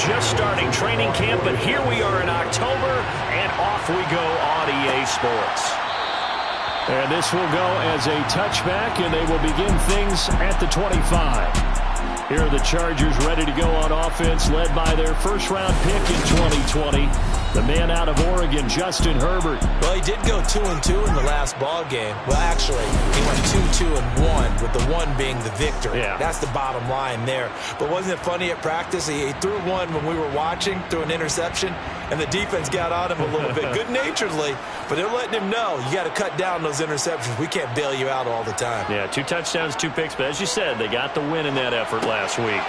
just starting training camp, but here we are in October, and off we go on EA Sports. And this will go as a touchback, and they will begin things at the 25. Here are the Chargers ready to go on offense, led by their first-round pick in 2020, the man out of Oregon, Justin Herbert. Well, he did go 2-2 in the last ball game. Well, actually, he went 2-2-1, with the one being the victory. Yeah. That's the bottom line there. But wasn't it funny at practice? He threw one when we were watching, threw an interception, and the defense got on him a little bit, good-naturedly. But they're letting him know, you got to cut down those interceptions. We can't bail you out all the time. Yeah, 2 touchdowns, 2 picks. But as you said, they got the win in that effort last week.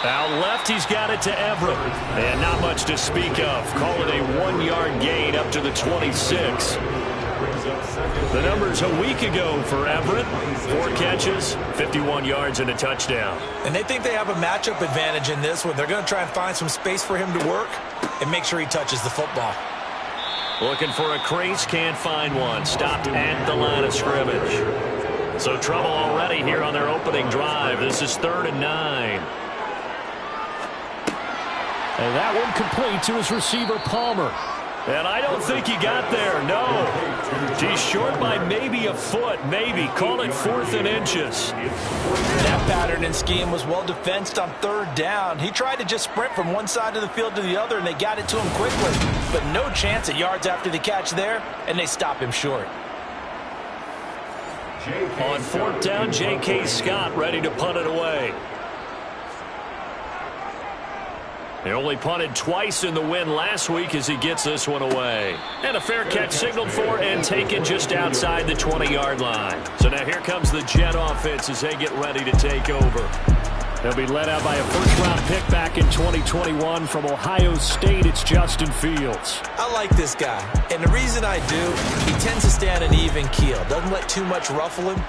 Out left, he's got it to Everett. And not much to speak of. Call it a 1-yard gain up to the 26. The numbers a week ago for Everett: 4 catches, 51 yards, and a touchdown. And they think they have a matchup advantage in this one. They're going to try and find some space for him to work and make sure he touches the football. Looking for a crease, can't find one. Stopped at the line of scrimmage. So trouble already here on their opening drive. This is 3rd and 9. And that one complete to his receiver, Palmer. And I don't think he got there, no. He's short by maybe a foot, maybe. Call it 4th and inches. That pattern and scheme was well defensed on 3rd down. He tried to just sprint from one side of the field to the other, and they got it to him quickly. But no chance at yards after the catch there, and they stop him short. On 4th down, J.K. Scott ready to punt it away. They only punted twice in the win last week as he gets this one away. And a fair catch signaled for and taken just outside the 20-yard line. So now here comes the Jet offense as they get ready to take over. They'll be led out by a first-round pick back in 2021 from Ohio State. It's Justin Fields. I like this guy, and the reason I do, he tends to stay on an even keel. Doesn't let too much ruffle him.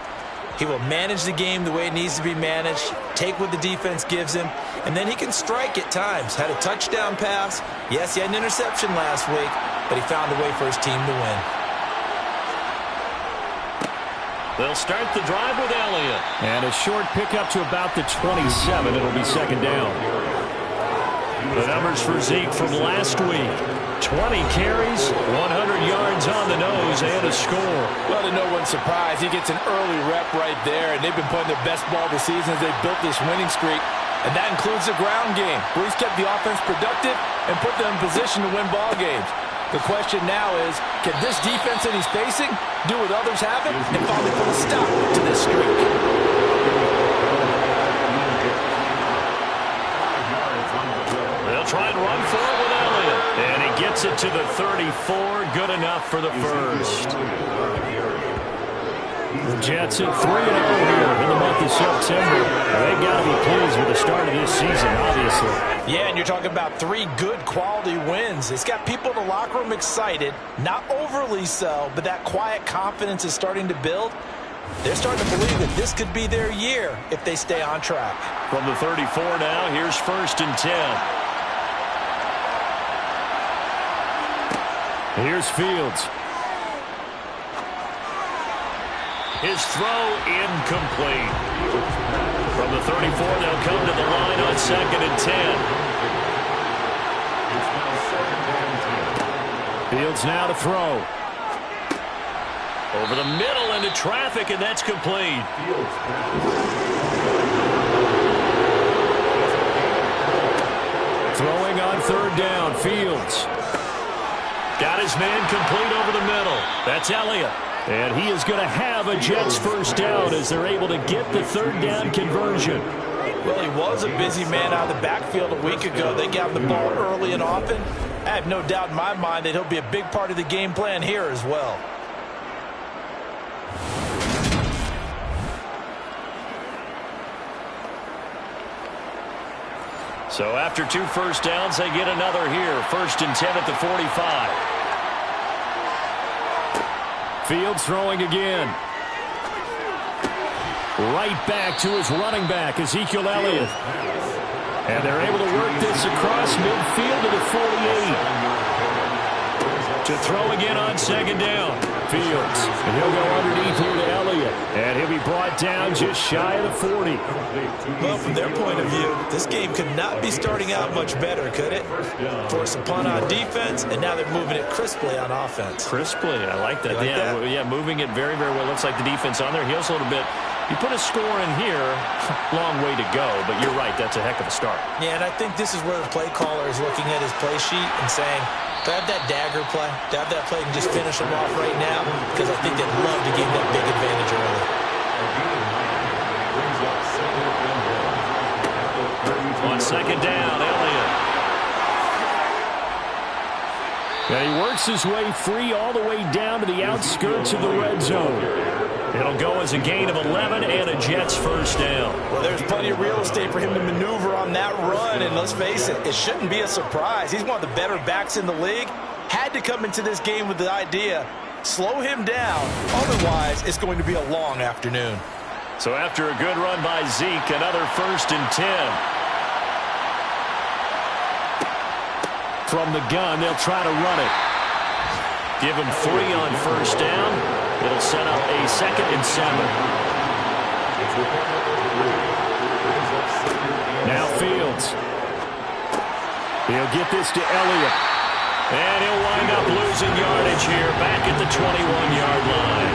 He will manage the game the way it needs to be managed, take what the defense gives him, and then he can strike at times. Had a touchdown pass. Yes, he had an interception last week, but he found a way for his team to win. They'll start the drive with Elliott. And a short pickup to about the 27. It'll be 2nd down. The numbers for Zeke from last week: 20 carries, 100 yards on the nose, and a score. Well, to no one's surprise, he gets an early rep right there, and they've been playing their best ball this season as they've built this winning streak. And that includes the ground game, where he's kept the offense productive and put them in position to win ball games. The question now is, can this defense that he's facing do what others haven't and finally put a stop to this streak? They'll try and run for it with Elliott. And he gets it to the 34. Good enough for the first. The Jets at 3-0 here in the month of September. They've got to be pleased with the start of this season, obviously. Yeah, and you're talking about 3 good quality wins. It's got people in the locker room excited, not overly so, but that quiet confidence is starting to build. They're starting to believe that this could be their year if they stay on track. From the 34 now, here's 1st and 10. Here's Fields. His throw incomplete. From the 34, they'll come to the line on 2nd and 10. Fields now to throw. Over the middle into traffic, and that's complete. Throwing on 3rd down, Fields. Got his man complete over the middle. That's Elliott. And he is going to have a Jets first down as they're able to get the 3rd down conversion. Well, he was a busy man out of the backfield a week ago. They got the ball early and often. I have no doubt in my mind that he'll be a big part of the game plan here as well. So after 2 first downs, they get another here. 1st and 10 at the 45. Fields throwing again. Right back to his running back, Ezekiel Elliott. And they're able to work this across midfield to the 48. To throw again on second down. Fields. And he'll go underneath here to Elliott. And he'll be brought down just shy of the 40. Well, from their point of view, this game could not be starting out much better, could it? Force a punt on defense, and now they're moving it crisply on offense. Crisply, I like that. Like that? Yeah, moving it very, very well. Looks like the defense on their heels a little bit. You put a score in here, long way to go, but you're right, that's a heck of a start. Yeah, and I think this is where the play caller is looking at his play sheet and saying, do I have that dagger play? Do I have that play and just finish them off right now? Because I think they'd love to gain that big advantage early. On second down, Elliott. And he works his way free all the way down to the outskirts of the red zone. It'll go as a gain of 11 and a Jets first down. Well, there's plenty of real estate for him to maneuver on that run, and let's face it, it shouldn't be a surprise. He's one of the better backs in the league. Had to come into this game with the idea, slow him down, otherwise it's going to be a long afternoon. So after a good run by Zeke, another 1st and 10. From the gun, they'll try to run it. Give him 3 on first down. It'll set up a 2nd and 7. Now Fields. He'll get this to Elliott. And he'll wind up losing yardage here back at the 21-yard line.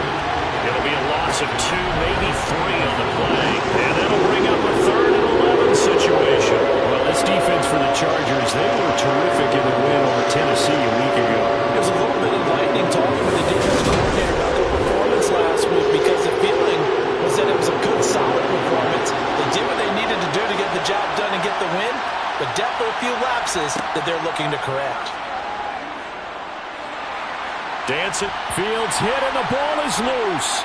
It'll be a loss of 2, maybe 3 on the play. And that'll bring up a 3rd and 11 situation. Well, this defense for the Chargers, they were terrific in the win over Tennessee a week ago. It was a little bit enlightening talking with the defense coordinator about their performance last week because the feeling was that it was a good, solid performance. They did what they needed to do to get the job done and get the win, but definitely a few lapses that they're looking to correct. Dancing. Fields hit and the ball is loose.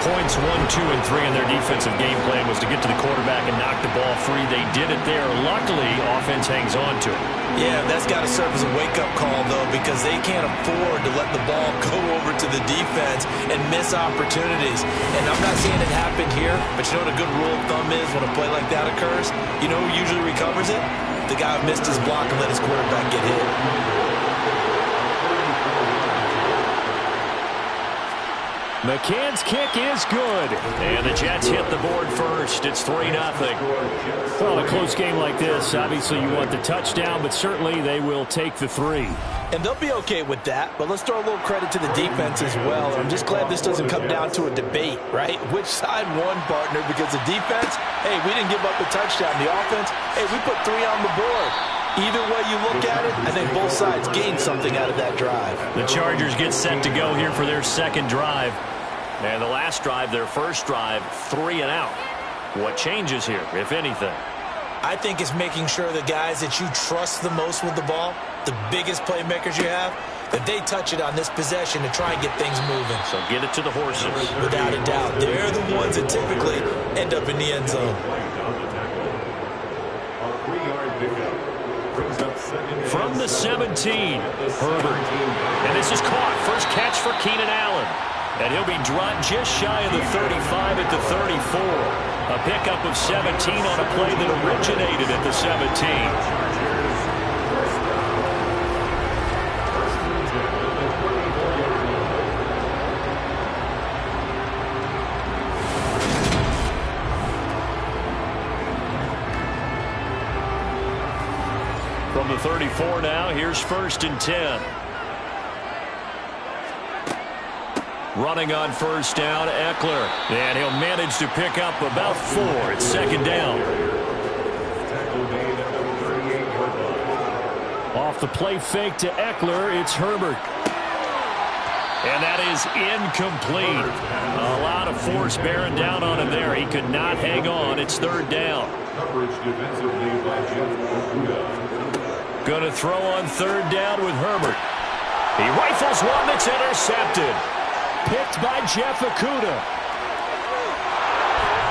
Points 1, 2, and 3 in their defensive game plan was to get to the quarterback and knock the ball free. They did it there. Luckily, offense hangs on to it. Yeah, that's got to serve as a wake-up call, though, because they can't afford to let the ball go over to the defense and miss opportunities. And I'm not seeing it happen here, but you know what a good rule of thumb is when a play like that occurs? You know who usually recovers it? The guy who missed his block and let his quarterback get hit. McCann's kick is good. And the Jets hit the board first. It's 3-0. Well, a close game like this, obviously you want the touchdown, but certainly they will take the 3. And they'll be okay with that, but let's throw a little credit to the defense as well. I'm just glad this doesn't come down to a debate, right? Which side won, partner? Because the defense, hey, we didn't give up a touchdown. The offense, hey, we put 3 on the board. Either way you look at it, I think both sides gained something out of that drive. The Chargers get set to go here for their second drive. And the last drive, their first drive, 3 and out. What changes here, if anything? I think it's making sure the guys that you trust the most with the ball, the biggest playmakers you have, that they touch it on this possession to try and get things moving. So get it to the horses. Without a doubt. They're the ones that typically end up in the end zone. From the 17, Herbert. And this is caught. First catch for Keenan Allen. And he'll be dropped just shy of the 35 at the 34. A pickup of 17 on a play that originated at the 17. From the 34 now, here's 1st and 10. Running on first down, Eckler. And he'll manage to pick up about 4. It's 2nd down. Off the play fake to Eckler, it's Herbert. And that is incomplete. A lot of force bearing down on him there. He could not hang on. It's 3rd down. Going to throw on 3rd down with Herbert. He rifles one that's intercepted. Picked by Jeff Okudah.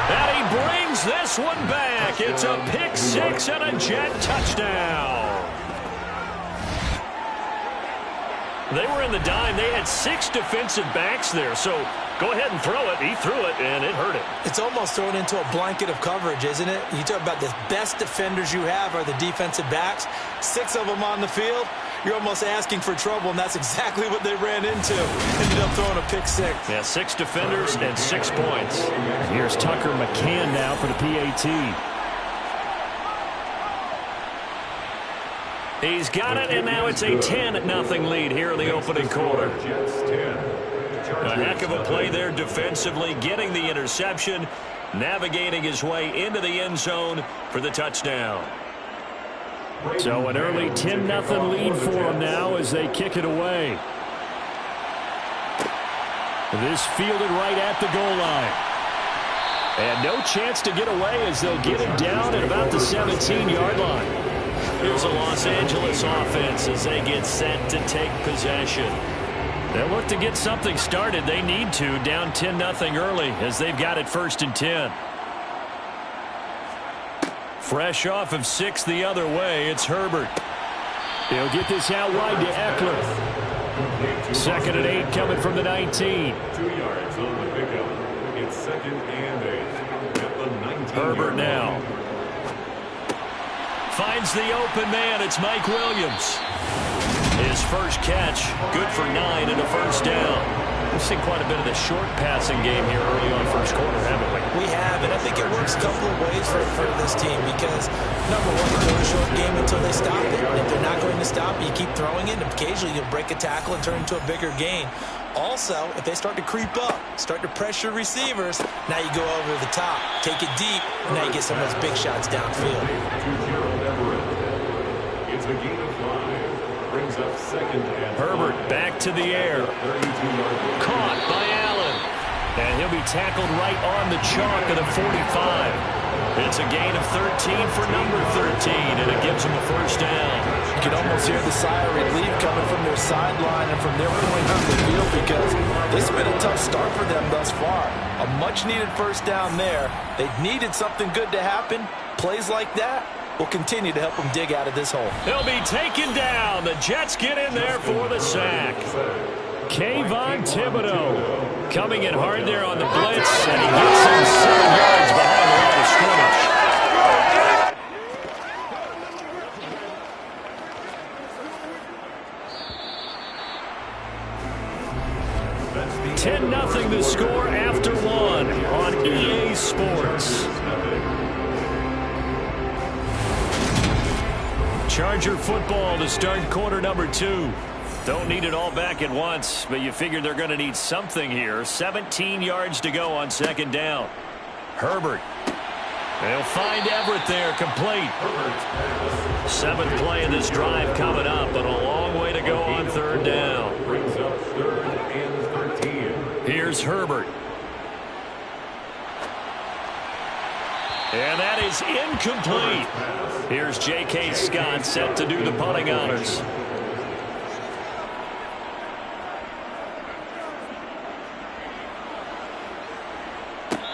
And he brings this one back. It's a pick 6 and a Jet touchdown. They were in the dime. They had 6 defensive backs there, so go ahead and throw it. He threw it, and it hurt him. It's almost thrown into a blanket of coverage, isn't it? You talk about the best defenders you have are the defensive backs. 6 of them on the field. You're almost asking for trouble, and that's exactly what they ran into. Ended up throwing a pick 6. Yeah, 6 defenders and 6 points. Here's Tucker McCann now for the PAT. He's got it, and now it's a 10-0 lead here in the opening quarter. A heck of a play there defensively, getting the interception, navigating his way into the end zone for the touchdown. So an early 10-0 lead for them now as they kick it away. This fielded right at the goal line. And no chance to get away as they'll get him down at about the 17-yard line. Here's a Los Angeles offense as they get set to take possession. They'll look to get something started. They need to, down 10-0 early as they've got it 1st and 10. Fresh off of 6 the other way, it's Herbert. He'll get this out wide to Eckler. 2nd and 8 coming from the 19. 2 yards on the pickup. It's 2nd and 8 at the 19. Herbert now. Finds the open man. It's Mike Williams. His first catch, good for 9 and a first down. We've seen quite a bit of the short passing game here early on first quarter, haven't we? We have, and I think it works a couple of ways for this team because, number one, you throw a short game until they stop it. And if they're not going to stop it, you keep throwing it, and occasionally you'll break a tackle and turn into a bigger gain. Also, if they start to creep up, start to pressure receivers, now you go over the top, take it deep, and now you get some of those big shots downfield. It's a gain of 5. Brings up 2nd and 5. Herbert back to the air. Caught by Allen. And he'll be tackled right on the chalk of the 45. It's a gain of 13 for number 13, and it gives him a first down. You can almost hear the sigh of relief coming from their sideline and from their point on the field because this has been a tough start for them thus far. A much-needed first down there. They needed something good to happen. Plays like that will continue to help them dig out of this hole. He'll be taken down. The Jets get in there for the sack. Kayvon Thibodeau coming in hard there on the blitz, and he gets him 7 yards behind the line of scrimmage. 10-0 the score after 1 on EA Sports. Charger football to start quarter number 2. Don't need it all back at once, but you figure they're going to need something here. 17 yards to go on 2nd down. Herbert. They'll find Everett there, complete. 7th play of this drive coming up, but a long way to go on 3rd down. Brings up 3rd and 13. Here's Herbert. And that is incomplete. Here's J.K. Scott set to do the punting honors.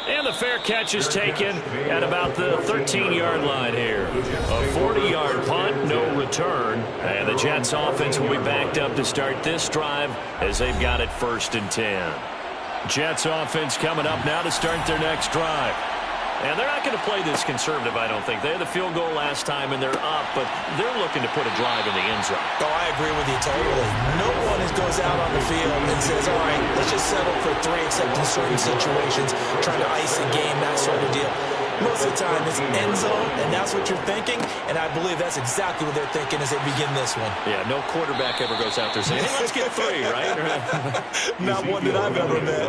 And the fair catch is taken at about the 13-yard line here. A 40-yard punt, no return. And the Jets offense will be backed up to start this drive as they've got it 1st and 10. Jets offense coming up now to start their next drive. And they're not going to play this conservative, I don't think. They had the field goal last time, and they're up, but they're looking to put a drive in the end zone. Oh, I agree with you totally. No one goes out on the field and says, all right, let's just settle for 3, except in certain situations, trying to ice a game, that sort of deal. Most of the time, it's end zone, and that's what you're thinking, and I believe that's exactly what they're thinking as they begin this one. Yeah, no quarterback ever goes out there saying, hey, let's get 3, right? Not one that I've ever met.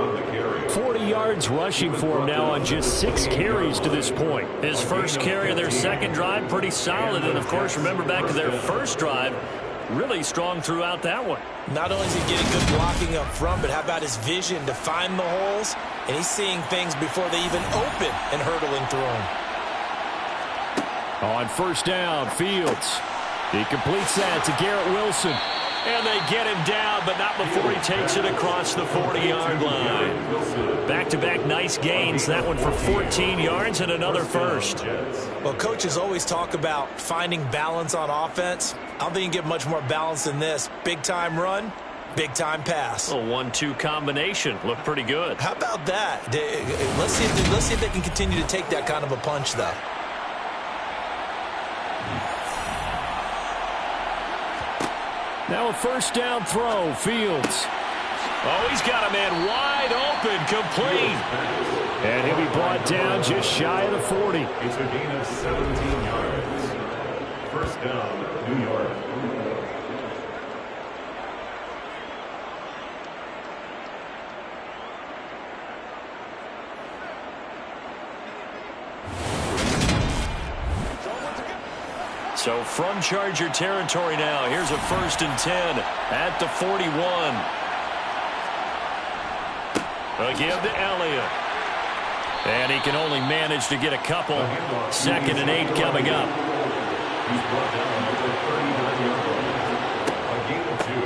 40 yards rushing for him now on just 6 carries to this point. His first carry of their second drive, pretty solid. And, of course, remember back to their first drive, really strong throughout that one. Not only is he getting good blocking up front, but how about his vision to find the holes? And he's seeing things before they even open and hurtling through them. On 1st down, Fields. He completes that to Garrett Wilson. And they get him down, but not before he takes it across the 40-yard line. Back-to-back nice gains. That one for 14 yards and another first. Well, coaches always talk about finding balance on offense. I don't think you can get much more balance than this. Big-time run, Big-time pass. A 1-2 combination. Looked pretty good. How about that? Let's see if they can continue to take that kind of a punch, though. Now a first down throw. Fields. Oh, he's got a man wide open, complete. And he'll be brought down just shy of the 40. It's a gain of 17 yards. First down, New York. So from Charger territory now, here's a 1st and 10 at the 41. A give to Elliott. And he can only manage to get a couple. 2nd and 8 coming up.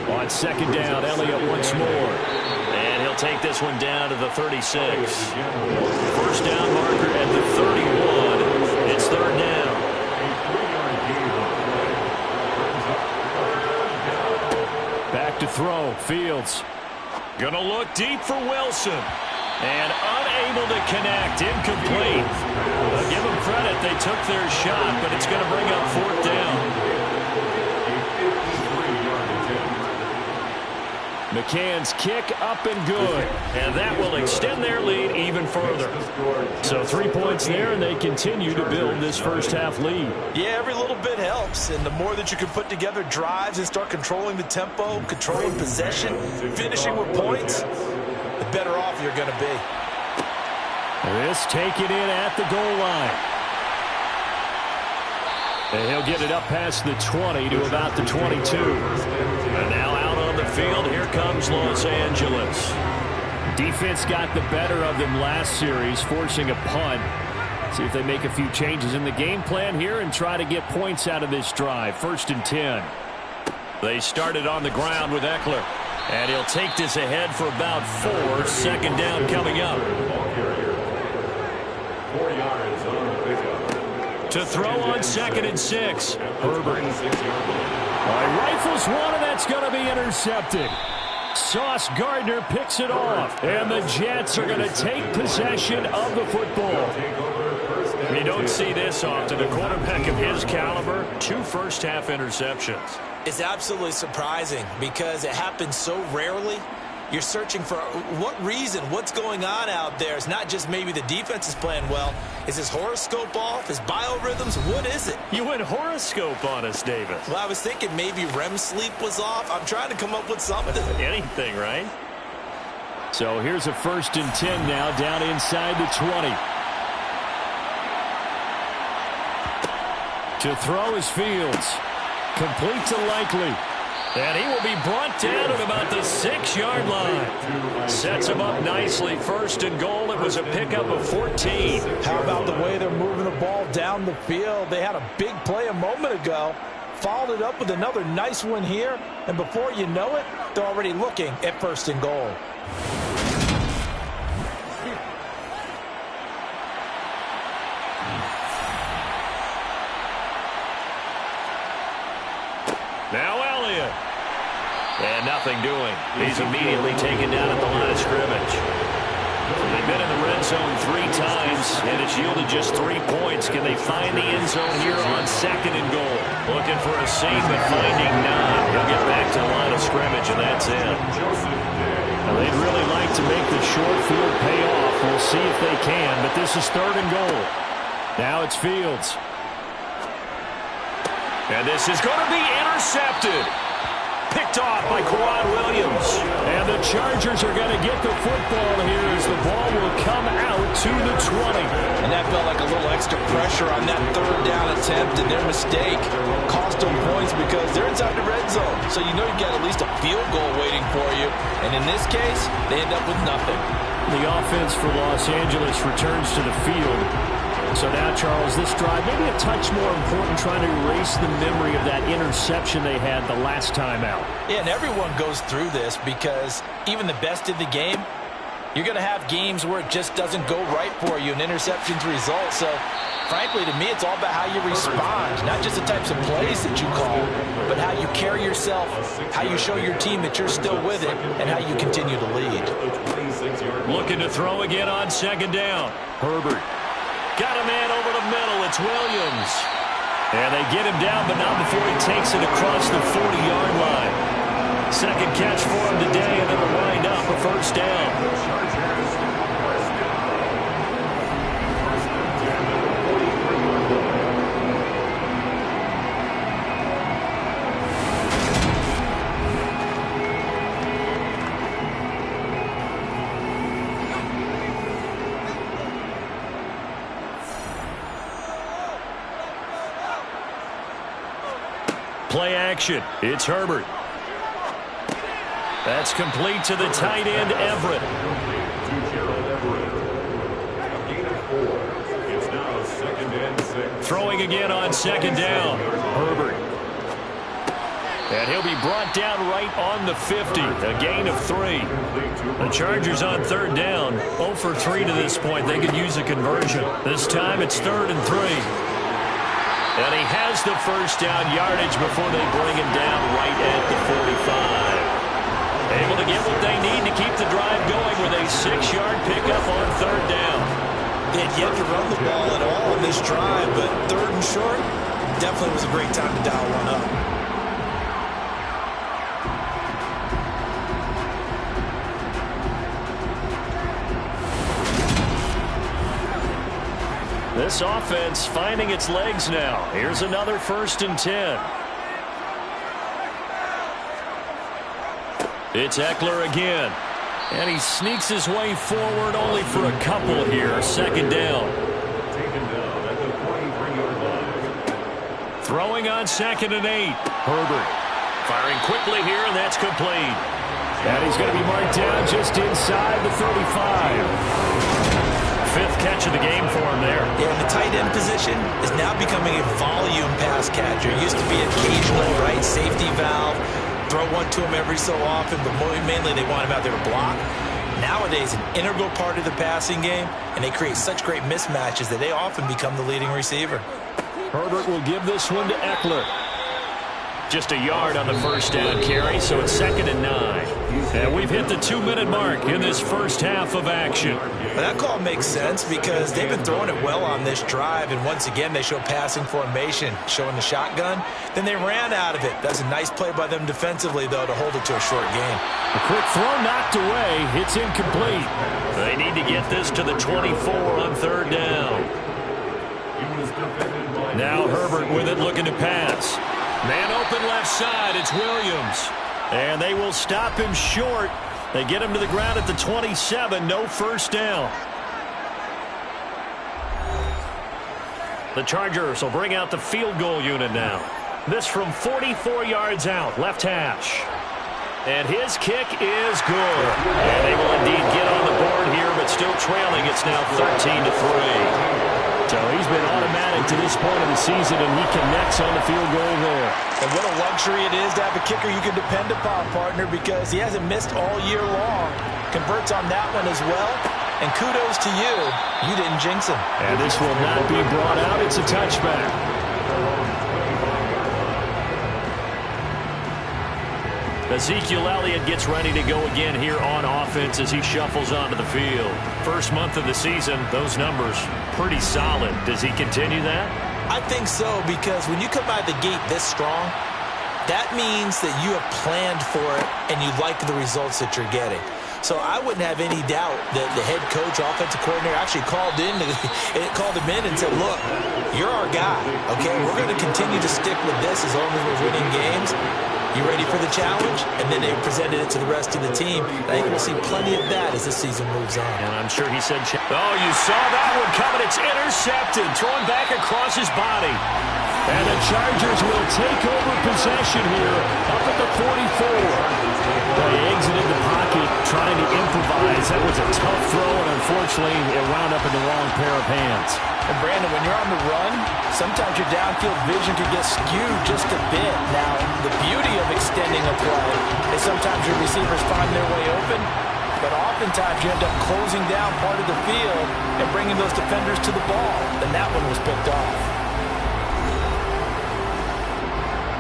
On 2nd down, Elliott once more. And he'll take this one down to the 36. First down marker at the 31. It's 3rd down. Back to throw. Fields. Gonna look deep for Wilson. And unable to connect. Incomplete. I'll give them credit. They took their shot, but it's going to bring up 4th down. McCann's kick up and good. And that will extend their lead even further. So 3 points there, and they continue to build this first half lead. Yeah, every little bit helps, and the more that you can put together drives and start controlling the tempo, controlling possession, finishing with points, the better off you're going to be. This taken in at the goal line. And he'll get it up past the 20 to about the 22. And now out on the field, here comes Los Angeles. Defense got the better of them last series, forcing a punt. See if they make a few changes in the game plan here and try to get points out of this drive. 1st and 10. They started on the ground with Eckler. And he'll take this ahead for about 4. 2nd down coming up. 4 yards on the pickup. To throw on 2nd and 6. Herbert. Rifles one, and that's going to be intercepted. Sauce Gardner picks it off. And the Jets are going to take possession of the football. You don't see this often. A quarterback of his caliber, 2 first-half interceptions. It's absolutely surprising because it happens so rarely. You're searching for what reason, what's going on out there. It's not just maybe the defense is playing well. Is his horoscope off? His biorhythms? What is it? You went horoscope on us, Davis. Well, I was thinking maybe REM sleep was off. I'm trying to come up with something. Anything, right? So here's a 1st and 10 now down inside the 20. To throw is Fields. Complete to Likely. And he will be brought down at about the 6-yard line. Sets him up nicely. 1st and goal. It was a pickup of 14. How about the way they're moving the ball down the field? They had a big play a moment ago. Followed it up with another nice one here. And before you know it, they're already looking at 1st and goal. Now Elliott. And nothing doing. He's immediately taken down at the line of scrimmage. They've been in the red zone 3 times, and it's yielded just 3 points. Can they find the end zone here on 2nd and goal? Looking for a seam, but finding none. He'll get back to the line of scrimmage, and that's it. Now, they'd really like to make the short field pay off. We'll see if they can, but this is 3rd and goal. Now it's Fields. And this is going to be intercepted. Picked off by Quad Williams. And the Chargers are going to get the football here as the ball will come out to the 20. And that felt like a little extra pressure on that 3rd down attempt, and their mistake cost them points because they're inside the red zone. So you know you got at least a field goal waiting for you. And in this case, they end up with nothing. The offense for Los Angeles returns to the field. So now, Charles, this drive maybe a touch more important, trying to erase the memory of that interception they had the last time out. Yeah, and everyone goes through this because even the best in the game, You're going to have games where it just doesn't go right for you, and interceptions result. So, frankly, to me, it's all about how you respond, not just the types of plays that you call, but how you carry yourself, how you show your team that you're still with it, and how you continue to lead. Looking to throw again on second down. Herbert. Got a man over the middle. It's Williams. And they get him down, but not before he takes it across the 40-yard line. Second catch for him today, and it'll wind up a first down. Play action. It's Herbert. That's complete to the tight end, Everett. Throwing again on second down. Herbert. And he'll be brought down right on the 50. A gain of 3. The Chargers on third down. 0 for 3 to this point. They could use a conversion. This time it's 3rd and 3. And he has the first down yardage before they bring him down right at the 45. Able to get what they need to keep the drive going with a 6-yard pickup on third down. They had yet to run the ball at all in this drive, but 3rd and short definitely was a great time to dial one up. This offense finding its legs now. Here's another 1st and 10. It's Eckler again. And he sneaks his way forward only for a couple here. Second down. Taken down at the 23-yard line. Throwing on 2nd and 8. Herbert. Firing quickly here, and that's complete. And he's going to be marked down just inside the 35. 5th catch of the game for him there. Yeah, the tight end position is now becoming a volume pass catcher. It used to be occasional, right, safety valve, throw one to him every so often, but mainly they want him out there to block. Nowadays, an integral part of the passing game, and they create such great mismatches that they often become the leading receiver. Herbert will give this one to Eckler. Just a yard on the first down carry, so it's 2nd and 9. And we've hit the 2-minute mark in this first half of action. But that call makes sense because they've been throwing it well on this drive, and once again they show passing formation, showing the shotgun. Then they ran out of it. That's a nice play by them defensively, though, to hold it to a short gain. A quick throw knocked away. It's incomplete. They need to get this to the 24 on third down. Now Herbert with it, looking to pass. Man open left side, it's Williams. And they will stop him short. They get him to the ground at the 27, no first down. The Chargers will bring out the field goal unit now. This from 44 yards out, left hash. And his kick is good. And they will indeed get on the board here, but still trailing. It's now 13-3. So he's been automatic to this point of the season, and he connects on the field goal there. And what a luxury it is to have a kicker you can depend upon, partner, because he hasn't missed all year long. Converts on that one as well. And kudos to you. You didn't jinx him. And this will not be brought out. It's a touchback. Ezekiel Elliott gets ready to go again here on offense as he shuffles onto the field. First month of the season, those numbers pretty solid. Does he continue that? I think so, because when you come out of the gate this strong, that means that you have planned for it and you like the results that you're getting. So I wouldn't have any doubt that the head coach, offensive coordinator, actually called him in and said, look, you're our guy, okay? We're going to continue to stick with this as long as we're winning games. You ready for the challenge? And then they presented it to the rest of the team. I think we'll see plenty of that as the season moves on. And I'm sure he said, oh, you saw that one coming. It's intercepted. Thrown back across his body. And the Chargers will take over possession here up at the 44. They exited the pocket trying to improvise. That was a tough throw, and unfortunately, it wound up in the wrong pair of hands. And Brandon, when you're on the run, sometimes your downfield vision can get skewed just a bit. Now, the beauty of extending a play is sometimes your receivers find their way open. but oftentimes you end up closing down part of the field and bringing those defenders to the ball. And that one was picked off.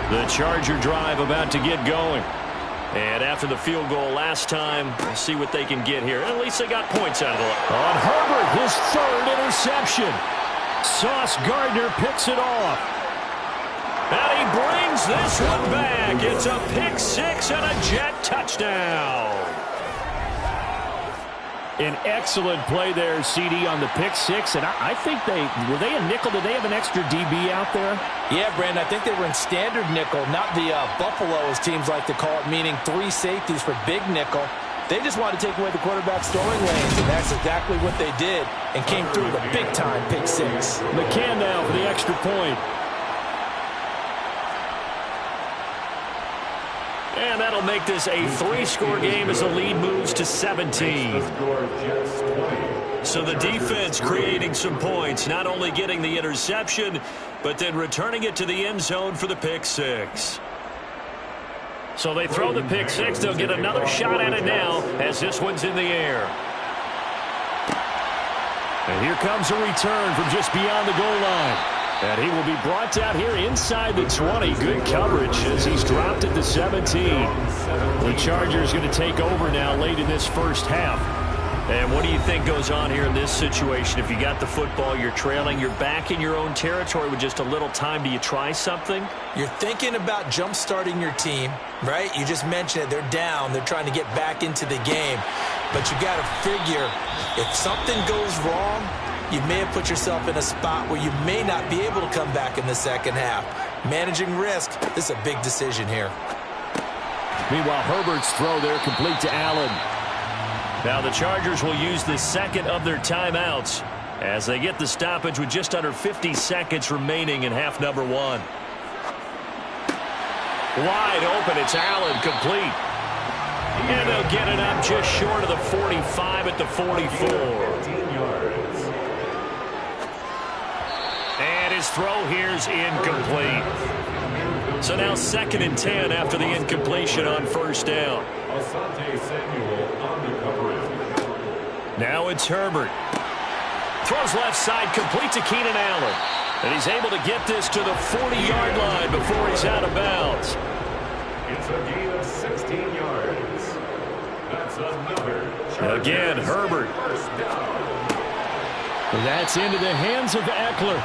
The Charger drive about to get going. And after the field goal last time, we'll see what they can get here. At least they got points out of it. On Herbert, his third interception. Sauce Gardner picks it off. And he brings this one back. It's a pick six and a Jet touchdown. An excellent play there, CD, on the pick six. And I think were they a nickel? Did they have an extra DB out there? Yeah, Brandon, I think they were in standard nickel, not the Buffalo, as teams like to call it, meaning 3 safeties for big nickel. They just wanted to take away the quarterback's throwing lanes, and that's exactly what they did, and came through with a big-time pick six. McCann now for the extra point. And that'll make this a 3-score game as the lead moves to 17. So the defense creating some points, not only getting the interception, but then returning it to the end zone for the pick six. So they throw the pick six. They'll get another shot at it now as this one's in the air. And here comes a return from just beyond the goal line. And he will be brought down here inside the 20. Good coverage as he's dropped it to 17. The Chargers going to take over now late in this first half. And what do you think goes on here in this situation? If you got the football, you're trailing, you're back in your own territory with just a little time. Do you try something? You're thinking about jump-starting your team, right? You just mentioned it. They're down. They're trying to get back into the game. But you got to figure, if something goes wrong, you may have put yourself in a spot where you may not be able to come back in the second half. Managing risk, this is a big decision here. Meanwhile, Herbert's throw there complete to Allen. Now the Chargers will use the second of their timeouts as they get the stoppage with just under 50 seconds remaining in half number one. Wide open, it's Allen, complete. And they'll get it up just short of the 45 at the 44. And his throw here's incomplete. So now 2nd and 10 after the incompletion on first down. Now it's Herbert. Throws left side, complete to Keenan Allen. And he's able to get this to the 40-yard line before he's out of bounds. It's a gain of 16 yards. That's another. Again, Herbert. That's into the hands of Eckler.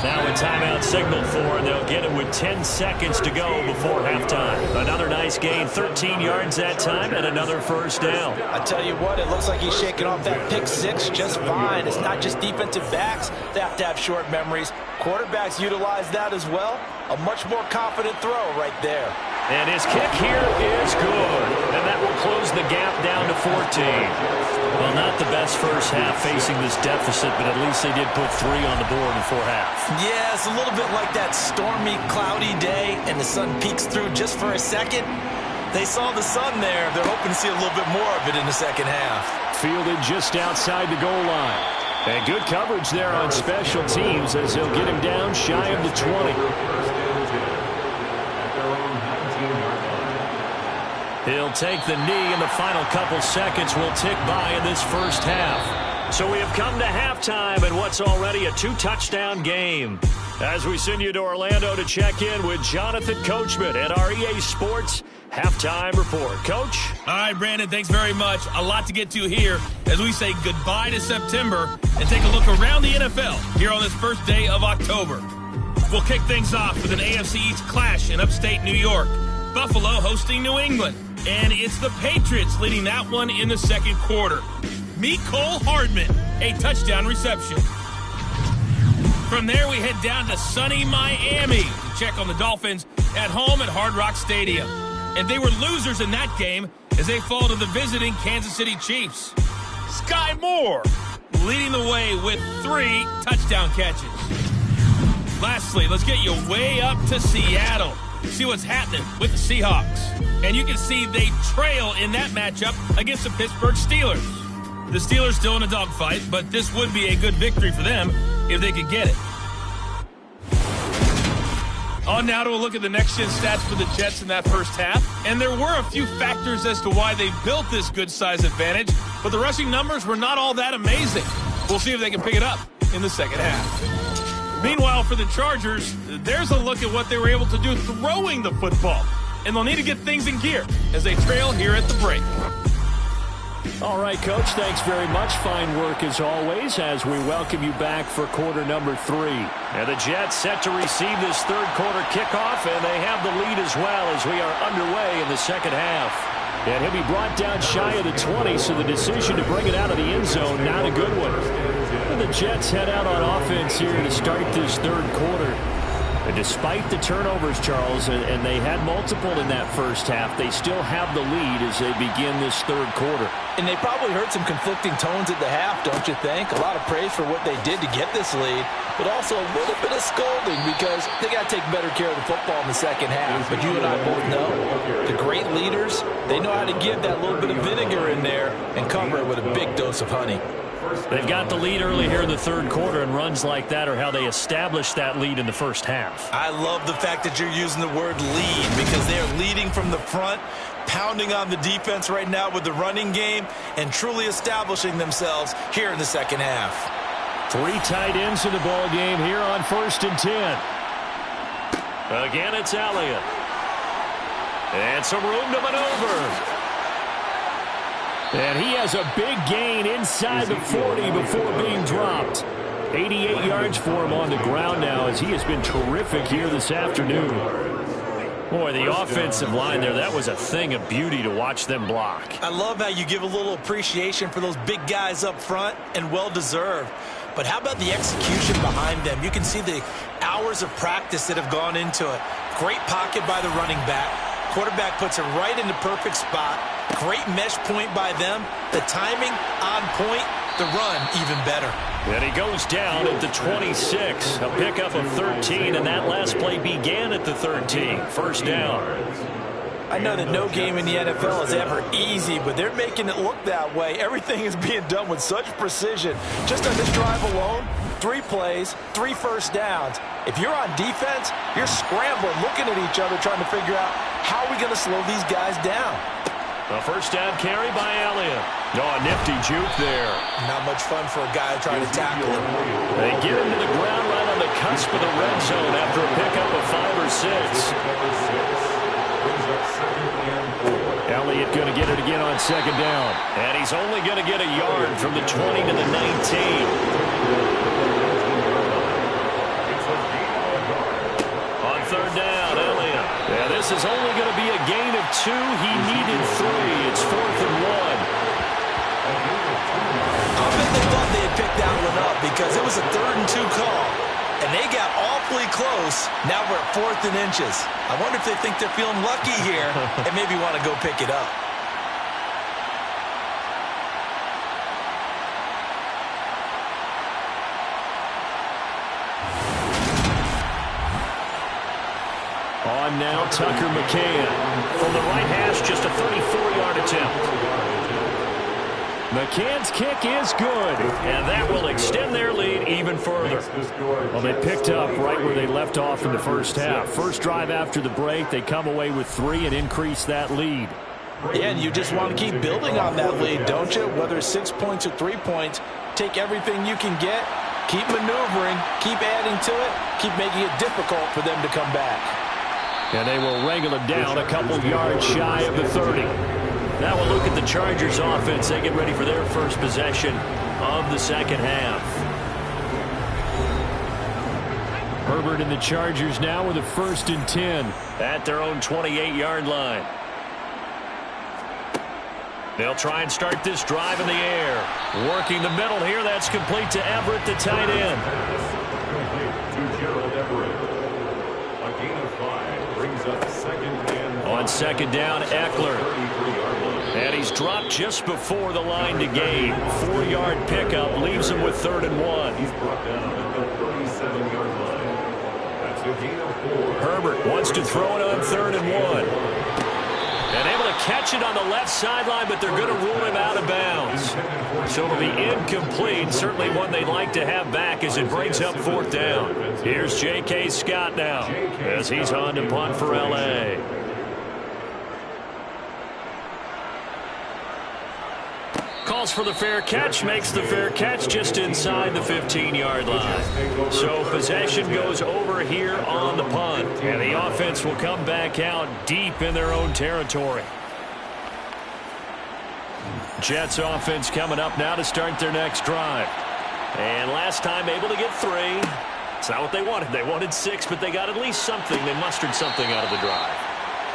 Now a timeout signal for, and they'll get it with 10 seconds to go before halftime. Another nice gain, 13 yards that time, and another first down. I tell you what, it looks like he's shaking off that pick six just fine. It's not just defensive backs that have to have short memories. Quarterbacks utilize that as well. A much more confident throw right there. And his kick here is good. And that will close the gap down to 14. Well, not the best first half facing this deficit, but at least they did put 3 on the board before half. Yeah, it's a little bit like that stormy, cloudy day, and the sun peeks through just for a second. They saw the sun there. They're hoping to see a little bit more of it in the second half. Fielded just outside the goal line. And good coverage there on special teams as they'll get him down shy of the 20. He'll take the knee, and the final couple seconds will tick by in this first half. So we have come to halftime in what's already a 2-touchdown game. As we send you to Orlando to check in with Jonathan Coachman at our EA Sports Halftime Report. Coach? All right, Brandon, thanks very much. A lot to get to here as we say goodbye to September and take a look around the NFL here on this first day of October. We'll kick things off with an AFC East clash in upstate New York. Buffalo hosting New England. And it's the Patriots leading that one in the second quarter. Meet Cole Hardman, a touchdown reception. From there, we head down to sunny Miami to check on the Dolphins at home at Hard Rock Stadium. And they were losers in that game as they fall to the visiting Kansas City Chiefs. Sky Moore leading the way with 3 touchdown catches. Lastly, let's get you way up to Seattle. See what's happening with the Seahawks. And you can see they trail in that matchup against the Pittsburgh Steelers. The Steelers still in a dogfight, but this would be a good victory for them if they could get it. On now to a look at the next-gen stats for the Jets in that first half. And there were a few factors as to why they built this good size advantage, but the rushing numbers were not all that amazing. We'll see if they can pick it up in the second half. Meanwhile, for the Chargers, there's a look at what they were able to do throwing the football. And they'll need to get things in gear as they trail here at the break. All right, Coach, thanks very much. Fine work as always as we welcome you back for quarter number 3. And the Jets set to receive this third quarter kickoff, and they have the lead as well as we are underway in the second half. And he'll be brought down shy of the 20, so the decision to bring it out of the end zone, not a good one. And the Jets head out on offense here to start this third quarter. And despite the turnovers, Charles, and they had multiple in that first half, they still have the lead as they begin this third quarter. And they probably heard some conflicting tones at the half, don't you think? A lot of praise for what they did to get this lead, but also a little bit of scolding because they got to take better care of the football in the second half. But you and I both know the great leaders, they know how to give that little bit of vinegar in there and cover it with a big dose of honey. They've got the lead early here in the third quarter, and runs like that are how they established that lead in the first half. I love the fact that you're using the word lead because they are leading from the front, pounding on the defense right now with the running game, and truly establishing themselves here in the second half. 3 tight ends in the ball game here on 1st and 10. Again, it's Elliott. And some room to maneuver. And he has a big gain inside the 40 before being dropped. 88 yards for him on the ground now as he has been terrific here this afternoon. Boy, the offensive line there, that was a thing of beauty to watch them block. I love how you give a little appreciation for those big guys up front, and well-deserved. But how about the execution behind them? You can see the hours of practice that have gone into it. Great pocket by the running back. Quarterback puts it right in the perfect spot. Great mesh point by them. The timing on point. The run even better. And he goes down at the 26. A pickup of 13, and that last play began at the 13. First down. I know that no game in the NFL is ever easy, but they're making it look that way. Everything is being done with such precision. Just on this drive alone, 3 plays, 3 first downs. If you're on defense, you're scrambling, looking at each other, trying to figure out how are we going to slow these guys down. A first down carry by Elliott. Oh, a nifty juke there. Not much fun for a guy trying to tackle him. They get him to the ground right on the cusp of the red zone after a pickup of 5 or 6. Elliott going to get it again on second down. And he's only going to get a yard from the 20 to the 19. On third down, Elliott. Yeah, this is only going to be a gain of 2. He needed 3. It's 4th and 1. I bet they thought they had picked that one up because it was a 3rd and 2 call. And they got awfully close. Now we're at 4th and inches. I wonder if they think they're feeling lucky here and maybe want to go pick it up. On now, Tucker McCann. From the right hash, just a 34-yard attempt. McCann's kick is good. And that will extend their lead even further. Well, they picked up right where they left off in the first half. First drive after the break, they come away with 3 and increase that lead. Yeah, and you just want to keep building on that lead, don't you? Whether it's 6 points or 3 points, take everything you can get, keep maneuvering, keep adding to it, keep making it difficult for them to come back. And they will wrangle it down a couple yards shy of the 30. Now we'll look at the Chargers offense. They get ready for their first possession of the second half. Herbert and the Chargers now with a 1st and 10. At their own 28-yard line. They'll try and start this drive in the air. Working the middle here. That's complete to Everett, the tight end. On second down, Eckler. And he's dropped just before the line to gain. 4-yard pickup leaves him with 3rd and 1. He's brought down at the 37-yard line. That's a gain of 4. Herbert wants to throw it on 3rd and 1. And able to catch it on the left sideline, but they're going to rule him out of bounds. So it'll be incomplete. Certainly one they'd like to have back as it brings up 4th down. Here's J.K. Scott now as he's on to punt for L.A. Calls for the fair catch, makes the fair catch just inside the 15-yard line. So possession goes over here on the punt. And the offense will come back out deep in their own territory. Jets offense coming up now to start their next drive. And last time able to get 3. It's not what they wanted. They wanted 6, but they got at least something. They mustered something out of the drive.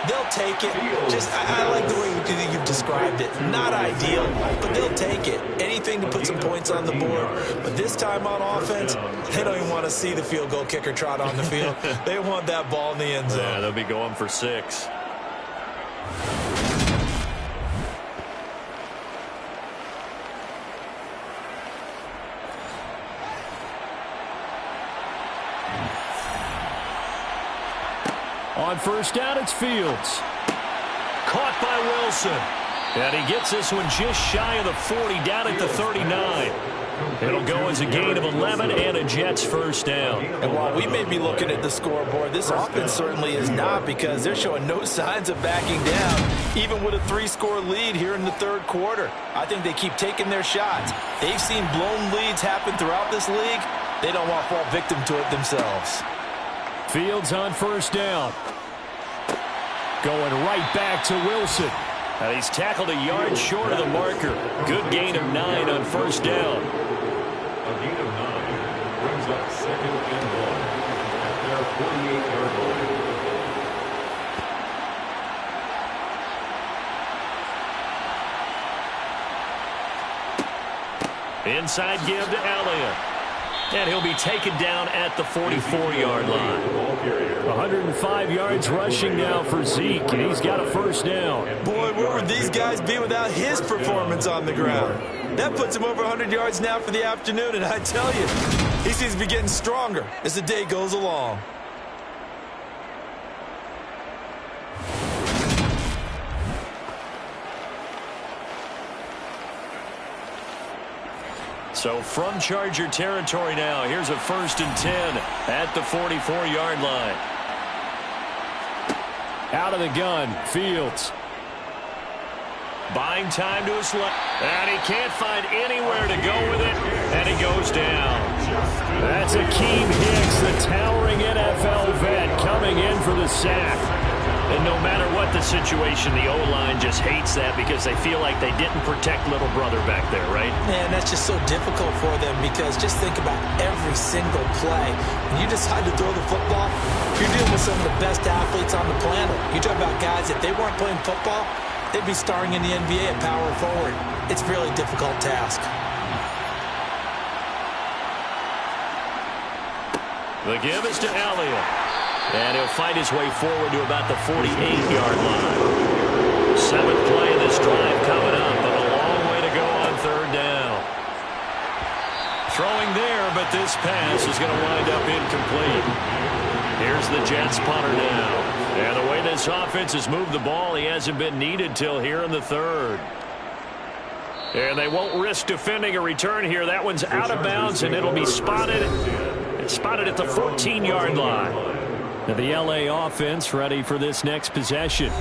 They'll take it. I like the way you've described it. Not ideal, but they'll take it. Anything to put some points on the board. But this time on offense, they don't even want to see the field goal kicker trot on the field. They want that ball in the end zone. Yeah, they'll be going for 6. On first down, it's Fields. Caught by Wilson. And he gets this one just shy of the 40, down at the 39. It'll go as a gain of 11 and a Jets first down. And while we may be looking at the scoreboard, this offense certainly is not, because they're showing no signs of backing down, even with a 3-score lead here in the 3rd quarter. I think they keep taking their shots. They've seen blown leads happen throughout this league. They don't want to fall victim to it themselves. Fields on first down. Going right back to Wilson. And he's tackled a yard short of the marker. Good gain of 9 on first down. A gain of 9 brings up 2nd and 1 at their 48-yard line. Inside give to Elliott. And he'll be taken down at the 44-yard line. 105 yards rushing now for Zeke, and he's got a first down. Boy, where would these guys be without his performance on the ground? That puts him over 100 yards now for the afternoon, and I tell you, he seems to be getting stronger as the day goes along. So from Charger territory now, here's a 1st and 10 at the 44-yard line. Out of the gun, Fields. Buying time to his left. And he can't find anywhere to go with it. And he goes down. That's Akeem Hicks, the towering NFL vet, coming in for the sack. And no matter what the situation, the O-line just hates that because they feel like they didn't protect little brother back there, right? Man, that's just so difficult for them, because just think about every single play. When you decide to throw the football, you're dealing with some of the best athletes on the planet. You talk about guys, if they weren't playing football, they'd be starring in the NBA at power forward. It's a really difficult task. The give is to Elliott. And he'll fight his way forward to about the 48-yard line. 7th play of this drive coming up, but a long way to go on 3rd down. Throwing there, but this pass is going to wind up incomplete. Here's the Jets punter now. And the way this offense has moved the ball, he hasn't been needed till here in the 3rd. And they won't risk defending a return here. That one's out of bounds, and it'll be spotted. It's spotted at the 14-yard line. Now the L.A. offense ready for this next possession.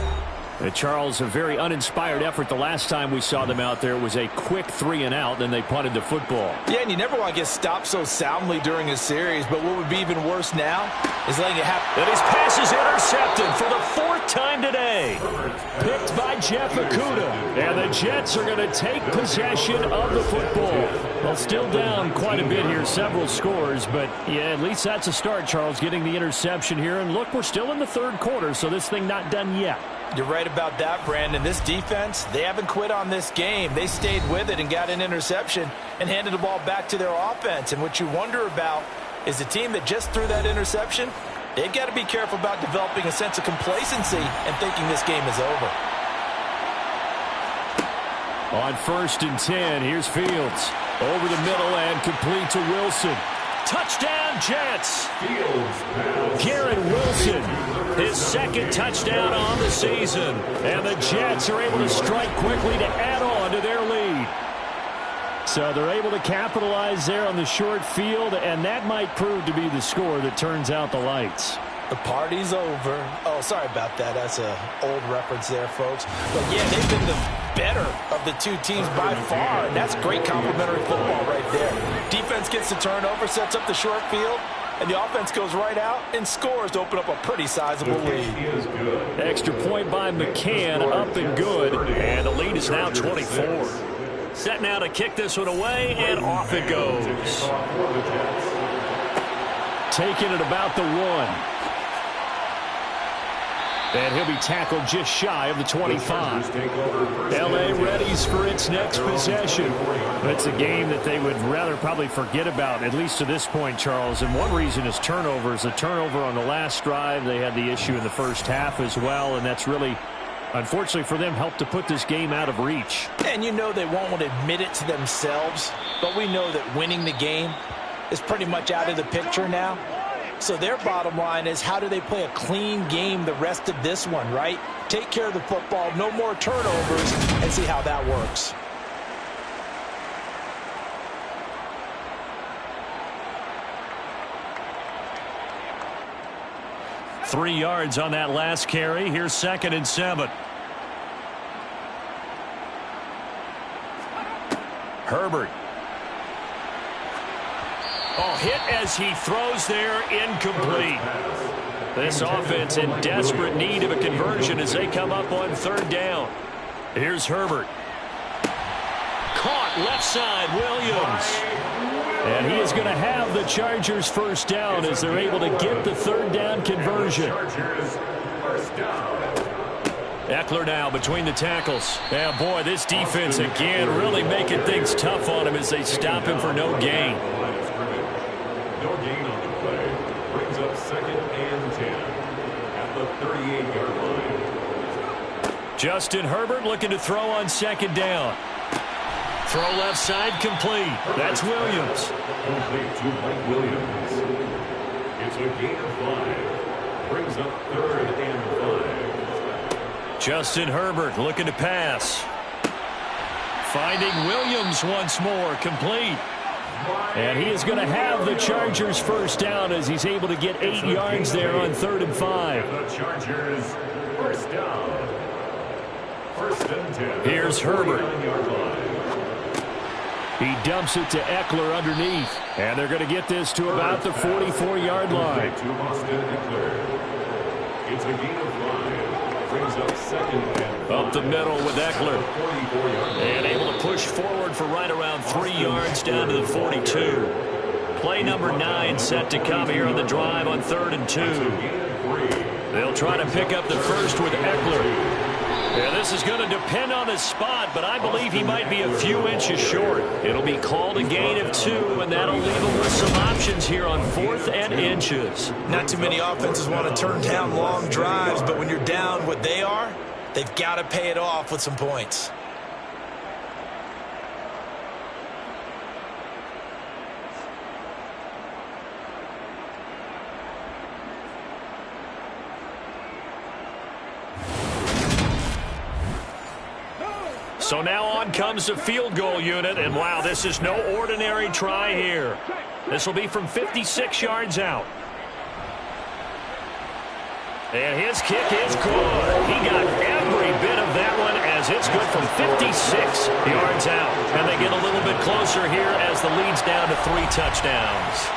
Charles, a very uninspired effort the last time we saw them out there. It was a quick 3-and-out, then they punted the football. Yeah, and you never want to get stopped so soundly during a series, but what would be even worse now is letting it happen. And his pass is intercepted for the 4th time today. Picked by Jeff Okudah. And the Jets are going to take possession of the football. Well, still down quite a bit here, several scores, but yeah, at least that's a start, Charles, getting the interception here. And look, we're still in the 3rd quarter, so this thing not done yet. You're right about that, Brandon. This defense, they haven't quit on this game. They stayed with it and got an interception and handed the ball back to their offense. And what you wonder about is the team that just threw that interception, they've got to be careful about developing a sense of complacency and thinking this game is over. On 1st and 10, here's Fields. Over the middle and complete to Wilson. Touchdown, Jets. Garrett Wilson, his second touchdown on the season. And the Jets are able to strike quickly to add on to their lead. So they're able to capitalize there on the short field, and that might prove to be the score that turns out the lights. The party's over. Oh, sorry about that. That's an old reference there, folks. But, yeah, they've been the better of the two teams by far, and that's great complimentary football right there. Defense gets the turnover, sets up the short field, and the offense goes right out and scores to open up a pretty sizable lead. Extra point by McCann, up and good, and the lead is now 24. Set now to kick this one away, and off it goes. Taking it about the 1. And he'll be tackled just shy of the 25. L.A. readies for its next possession. It's a game that they would rather probably forget about, at least to this point, Charles. And one reason is turnovers. The turnover on the last drive, they had the issue in the first half as well, and that's really, unfortunately for them, helped to put this game out of reach. And you know they won't want to admit it to themselves, but we know that winning the game is pretty much out of the picture now. So their bottom line is, how do they play a clean game the rest of this one, right? Take care of the football, no more turnovers, and see how that works. Three yards on that last carry. Here's 2nd and 7. Herbert. Oh, hit as he throws there, incomplete. This offense in desperate need of a conversion as they come up on 3rd down. Here's Herbert. Caught left side, Williams. And he is going to have the Chargers first down as they're able to get the 3rd down conversion. Eckler now between the tackles. Yeah, boy, this defense again really making things tough on him as they stop him for no gain. No gain on the play. Brings up 2nd and 10 at the 38-yard line. Justin Herbert looking to throw on 2nd down. Throw left side complete. That's Williams. Complete to Mike Williams. It's a gain of 5. Brings up 3rd and 5. Justin Herbert looking to pass. Finding Williams once more, complete. And he is going to have the Chargers first down as he's able to get 8 yards there on 3rd and 5. The Chargers first down. 1st and 10. Here's Herbert. He dumps it to Eckler underneath. And they're going to get this to about the 44-yard line. It's a gain of 5. Brings up 2nd and 5. Up the middle with Eckler. And able to push forward for right around 3 yards down to the 42. Play number 9 set to come here on the drive on 3rd and 2. They'll try to pick up the first with Eckler. Yeah, this is going to depend on his spot, but I believe he might be a few inches short. It'll be called a gain of 2, and that'll leave him with some options here on 4th and inches. Not too many offenses want to turn down long drives, but when you're down what they are, they've got to pay it off with some points. So now on comes the field goal unit, and wow, this is no ordinary try here. This will be from 56 yards out. And his kick is good. He got every bit of that one as it's good from 56 yards out. And they get a little bit closer here as the lead's down to 3 touchdowns.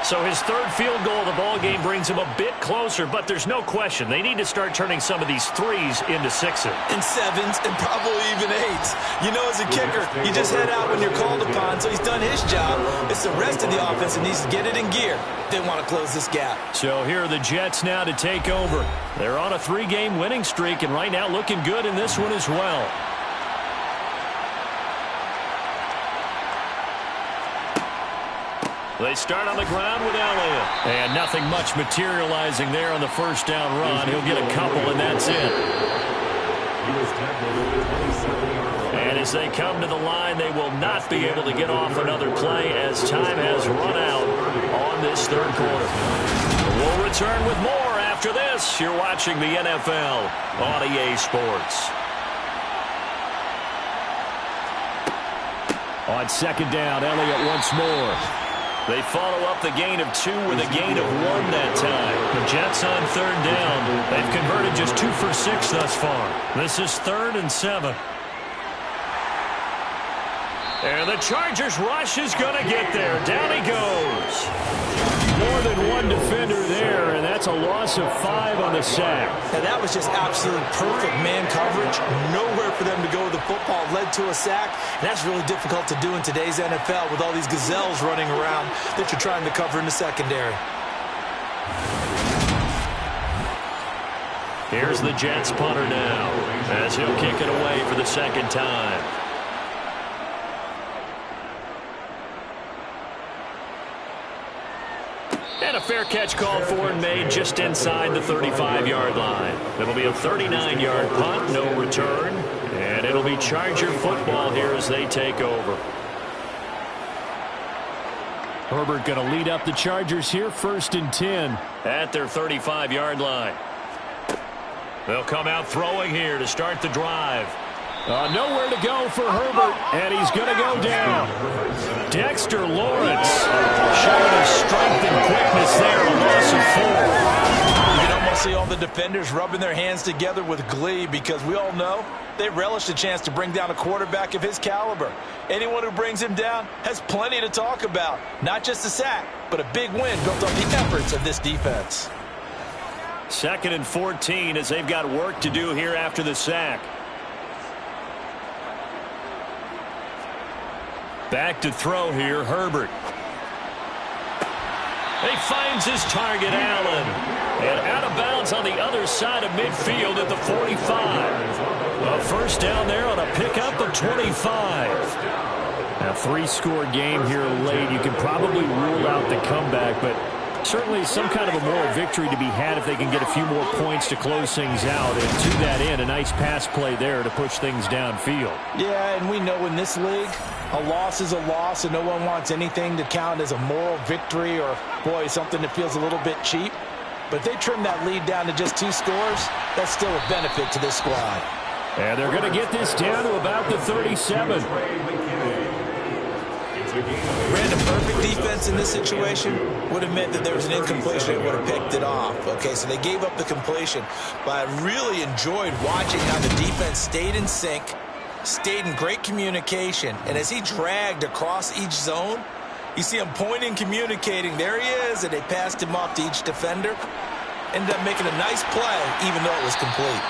So his 3rd field goal of the ball game brings him a bit closer, but there's no question they need to start turning some of these 3s into 6s. And 7s and probably even 8s. You know, as a kicker, you just head out when you're called upon, so he's done his job. It's the rest of the offense that needs to get it in gear. They want to close this gap. So here are the Jets now to take over. They're on a 3-game winning streak, and right now looking good in this one as well. They start on the ground with Elliott. And nothing much materializing there on the first down run. He'll get a couple, and that's it. And as they come to the line, they will not be able to get off another play as time has run out. on this third quarter. We'll return with more after this. You're watching the NFL on EA Sports. On second down, Elliott once more. They follow up the gain of 2 with a gain of 1 that time. The Jets on third down. They've converted just 2 for 6 thus far. This is 3rd and 7. And the Chargers rush is going to get there. Down he goes. More than one defender there, and that's a loss of 5 on the sack. And that was just absolute perfect man coverage. Nowhere for them to go with the football. Led to a sack. And that's really difficult to do in today's NFL with all these gazelles running around that you're trying to cover in the secondary. Here's the Jets punter now as he'll kick it away for the second time. And a fair catch called for and made just inside the 35-yard line. It'll be a 39-yard punt, no return. And it'll be Charger football here as they take over. Herbert going to lead up the Chargers here, 1st and 10. At their 35-yard line. They'll come out throwing here to start the drive. Nowhere to go for Herbert, and he's going to go down. Dexter Lawrence showing his strength and quickness there, a loss of 4. You can almost see all the defenders rubbing their hands together with glee because we all know they relish the chance to bring down a quarterback of his caliber. Anyone who brings him down has plenty to talk about. Not just a sack, but a big win built on the efforts of this defense. 2nd and 14 as they've got work to do here after the sack. Back to throw here, Herbert. He finds his target, Allen. And out of bounds on the other side of midfield at the 45. A first down there on a pickup of 25. A 3-score game here late. You can probably rule out the comeback, but certainly some kind of a moral victory to be had if they can get a few more points to close things out. And to that end, a nice pass play there to push things downfield. Yeah, and we know in this league, a loss is a loss, and no one wants anything to count as a moral victory or, boy, something that feels a little bit cheap. But if they trim that lead down to just 2 scores, that's still a benefit to this squad. And they're going to get this down to about the 37. Ran a perfect defense in this situation would have meant that there was an incompletion. It would have picked it off. Okay, so they gave up the completion. But I really enjoyed watching how the defense stayed in sync, stayed in great communication. And as he dragged across each zone, you see him pointing, communicating. There he is, and they passed him off to each defender. Ended up making a nice play, even though it was complete.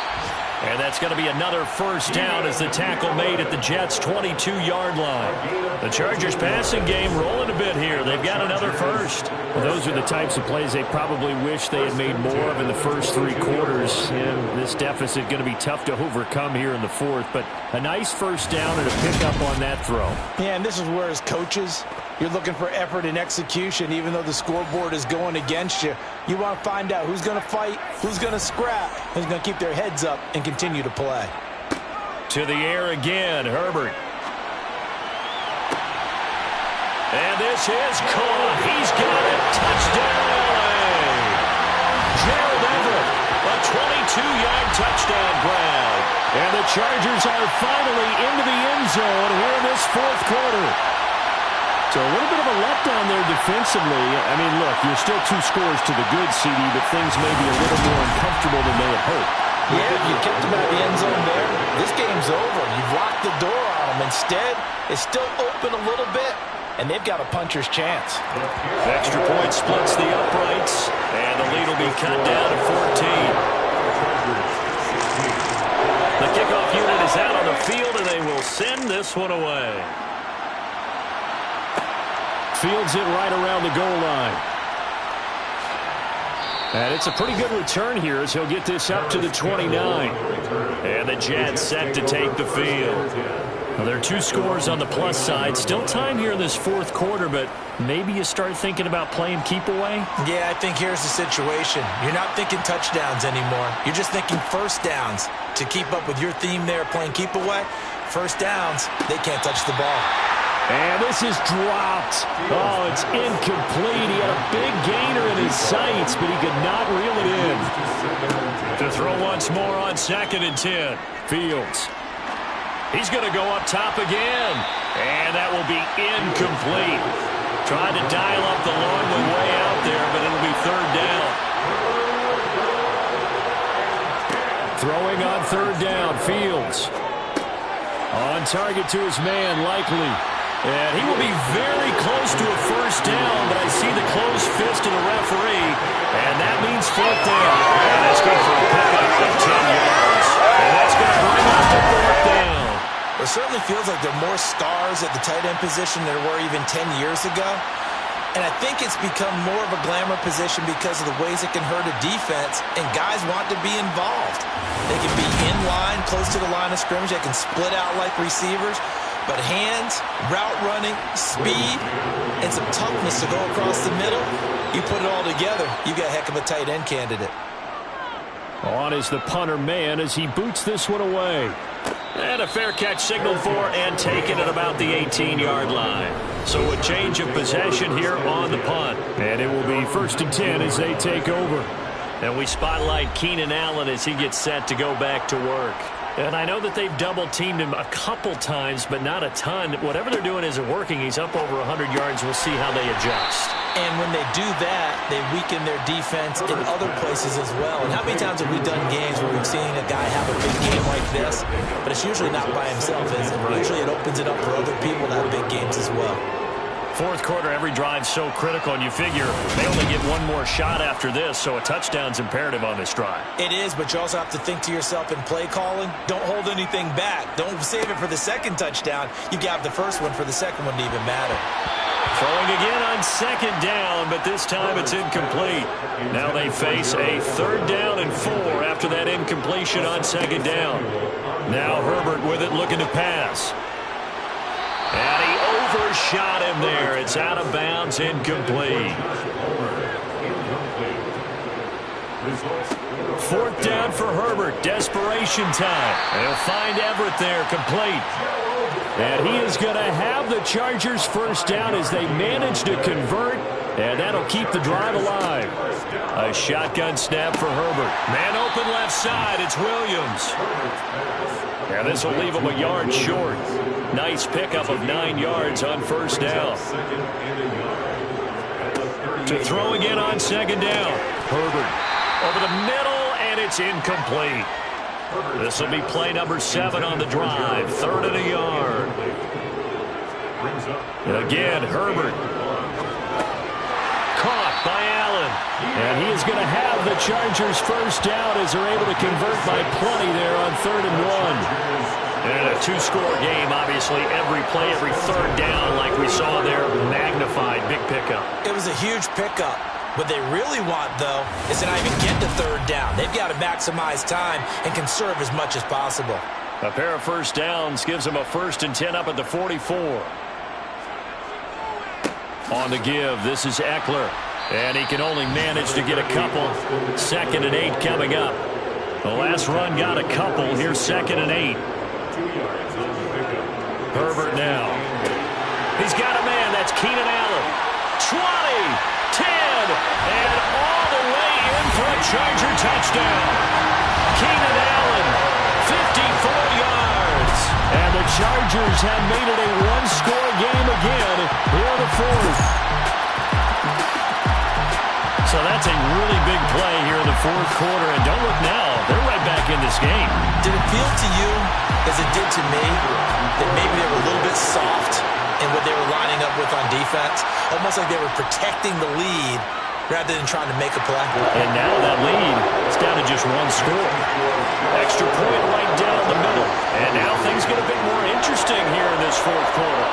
And that's going to be another first down as the tackle made at the Jets' 22-yard line. The Chargers passing game rolling a bit here. They've got another first. Well, those are the types of plays they probably wish they had made more of in the first 3 quarters. And this deficit going to be tough to overcome here in the 4th. But a nice first down and a pickup on that throw. Yeah, and this is where as coaches, you're looking for effort and execution. Even though the scoreboard is going against you, you want to find out who's going to fight, who's going to scrap, who's going to keep their heads up and continue to play. To the air again, Herbert. And this is caught. He's got it. Touchdown, LA. Gerald Everett, a 22-yard touchdown grab. And the Chargers are finally into the end zone here in this 4th quarter. So a little bit of a letdown there defensively. I mean, look, you're still 2 scores to the good, CD, but things may be a little more uncomfortable than they had hoped. Yeah, if you kept him out of the end zone there, this game's over. You've locked the door on him. Instead, it's still open a little bit, and they've got a puncher's chance. Extra point splits the uprights, and the lead will be cut down to 14. The kickoff unit is out on the field, and they will send this one away. Fields it right around the goal line. And it's a pretty good return here as he'll get this up to the 29. And the Jets set to take the field. Well, there are 2 scores on the plus side. Still time here in this 4th quarter, but maybe you start thinking about playing keep away? Yeah, I think here's the situation. You're not thinking touchdowns anymore. You're just thinking first downs. To keep up with your theme there, playing keep away, first downs, they can't touch the ball. And this is dropped. Oh, it's incomplete. He had a big gainer in his sights, but he could not reel it in. To throw once more on 2nd and 10. Fields. He's going to go up top again. And that will be incomplete. Tried to dial up the long one way out there, but it'll be 3rd down. Throwing on 3rd down, Fields. On target to his man, Likely. And he will be very close to a 1st down, but I see the closed fist of the referee, and that means 4th down. And that's good for a pickup of 10 yards. And that's going to bring up the 4th down. It certainly feels like there are more stars at the tight end position than there were even 10 years ago. And I think it's become more of a glamour position because of the ways it can hurt a defense, and guys want to be involved. They can be in line, close to the line of scrimmage. They can split out like receivers. But hands, route running, speed, and some toughness to go across the middle, you put it all together, you got a heck of a tight end candidate. On is the punter man as he boots this one away. And a fair catch signaled for and taken at about the 18-yard line. So a change of possession here on the punt. And it will be 1st and 10 as they take over. And we spotlight Keenan Allen as he gets set to go back to work. And I know that they've double-teamed him a couple times, but not a ton. Whatever they're doing isn't working. He's up over 100 yards. We'll see how they adjust. And when they do that, they weaken their defense in other places as well. And how many times have we done games where we've seen a guy have a big game like this, but it's usually not by himself, is it? Usually it opens it up for other people to have big games as well. 4th quarter, every drive's so critical, and you figure they only get one more shot after this, so a touchdown's imperative on this drive. It is, but you also have to think to yourself in play calling, don't hold anything back. Don't save it for the 2nd touchdown. You got the 1st one for the 2nd one to even matter. Throwing again on 2nd down, but this time it's incomplete. Now they face a 3rd down and 4 after that incompletion on 2nd down. Now Herbert with it, looking to pass. And he overshot him there. It's out of bounds, incomplete. 4th down for Herbert. Desperation time. They'll find Everett there, complete. And he is going to have the Chargers 1st down as they manage to convert, and that'll keep the drive alive. A shotgun snap for Herbert. Man open left side. It's Williams. And this will leave him a yard short. Nice pickup of 9 yards on 1st down. To throw again on 2nd down. Herbert over the middle, and it's incomplete. This will be play number 7 on the drive. 3rd and a yard. And again, Herbert. Caught by Allen. And he is going to have the Chargers 1st down as they're able to convert by plenty there on 3rd and 1. And a 2-score game, obviously. Every play, every 3rd down, like we saw there, magnified. Big pickup. It was a huge pickup. What they really want, though, is to not even get to 3rd down. They've got to maximize time and conserve as much as possible. A pair of 1st downs gives them a 1st and 10 up at the 44. On the give, this is Eckler. And he can only manage to get a couple. 2nd and 8 coming up. The last run got a couple. Here's 2nd and 8. Herbert now. He's got a man. That's Keenan Allen. 20, 10, and all the way in for a Charger touchdown. Keenan Allen, 54 yards. And the Chargers have made it a 1-score game again here in the 4th. So that's a really big play here in the 4th quarter. And don't look now. They're right back in this game. Did it feel to you, as it did to me, that maybe they were a little bit soft in what they were lining up with on defense? Almost like they were protecting the lead rather than trying to make a play. And now that lead is down to just 1 score. Extra point right down the middle. And now things get a bit more interesting here in this 4th quarter.